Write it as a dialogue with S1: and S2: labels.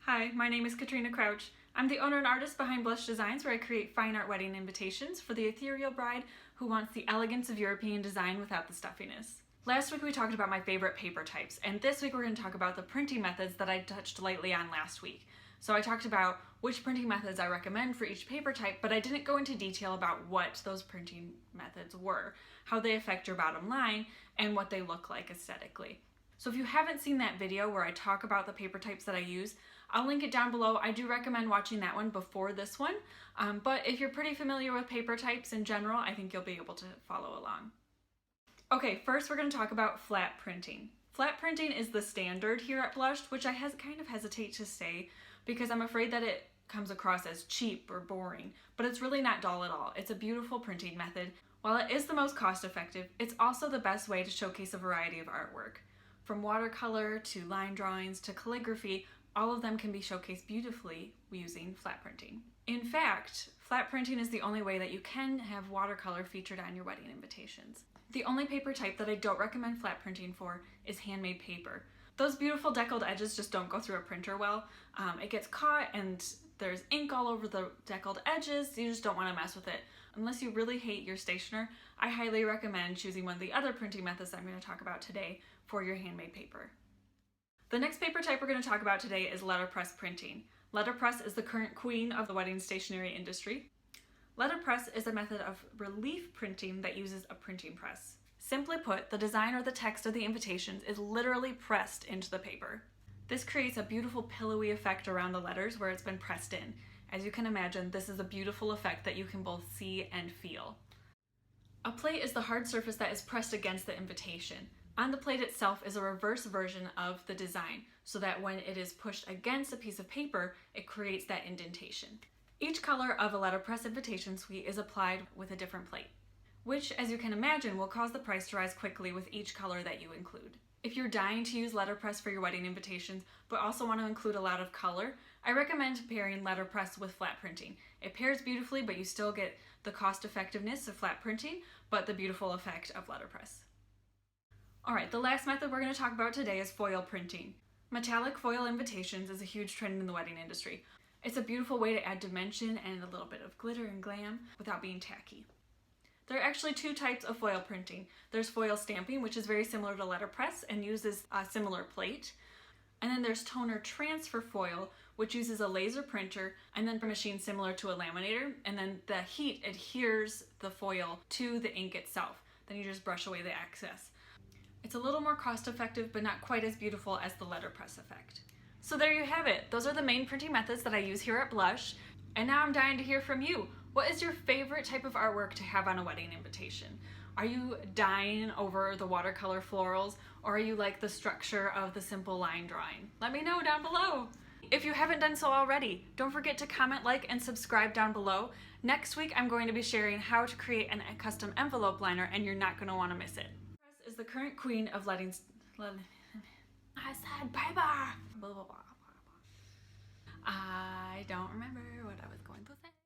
S1: Hi, my name is Katrina Crouch. I'm the owner and artist behind Blush Designs, where I create fine art wedding invitations for the ethereal bride who wants the elegance of European design without the stuffiness. Last week we talked about my favorite paper types, and this week we're going to talk about the printing methods that I touched lightly on last week. So I talked about which printing methods I recommend for each paper type, but I didn't go into detail about what those printing methods were, how they affect your bottom line, and what they look like aesthetically. So if you haven't seen that video where I talk about the paper types that I use, I'll link it down below. I do recommend watching that one before this one, but if you're pretty familiar with paper types in general, I think you'll be able to follow along. Okay, first we're going to talk about flat printing. Flat printing is the standard here at Blush, which I kind of hesitate to say because I'm afraid that it comes across as cheap or boring, but it's really not dull at all. It's a beautiful printing method. While it is the most cost effective, it's also the best way to showcase a variety of artwork. From watercolor to line drawings to calligraphy, all of them can be showcased beautifully using flat printing. In fact, flat printing is the only way that you can have watercolor featured on your wedding invitations. The only paper type that I don't recommend flat printing for is handmade paper. Those beautiful deckled edges just don't go through a printer well. It gets caught and there's ink all over the deckled edges. You just don't want to mess with it. Unless you really hate your stationer, I highly recommend choosing one of the other printing methods I'm going to talk about today for your handmade paper. The next paper type we're going to talk about today is letterpress printing. Letterpress is the current queen of the wedding stationery industry. Letterpress is a method of relief printing that uses a printing press. Simply put, the design or the text of the invitations is literally pressed into the paper. This creates a beautiful pillowy effect around the letters where it's been pressed in. As you can imagine, this is a beautiful effect that you can both see and feel. A plate is the hard surface that is pressed against the invitation. On the plate itself is a reverse version of the design, so that when it is pushed against a piece of paper, it creates that indentation. Each color of a letterpress invitation suite is applied with a different plate, which, as you can imagine, will cause the price to rise quickly with each color that you include. If you're dying to use letterpress for your wedding invitations, but also want to include a lot of color, I recommend pairing letterpress with flat printing. It pairs beautifully, but you still get the cost effectiveness of flat printing, but the beautiful effect of letterpress. Alright, the last method we're going to talk about today is foil printing. Metallic foil invitations is a huge trend in the wedding industry. It's a beautiful way to add dimension and a little bit of glitter and glam without being tacky. There are actually two types of foil printing. There's foil stamping, which is very similar to letterpress and uses a similar plate. And then there's toner transfer foil, which uses a laser printer and then a machine similar to a laminator, and then the heat adheres the foil to the ink itself. Then you just brush away the excess. It's a little more cost effective, but not quite as beautiful as the letterpress effect. So there you have it. Those are the main printing methods that I use here at Blush. And now I'm dying to hear from you. What is your favorite type of artwork to have on a wedding invitation? Are you dying over the watercolor florals, or are you like the structure of the simple line drawing? Let me know down below. If you haven't done so already, don't forget to comment, like, and subscribe down below. Next week, I'm going to be sharing how to create a custom envelope liner, and you're not going to want to miss it. Is the current queen of I said paper. I don't remember what I was going to say.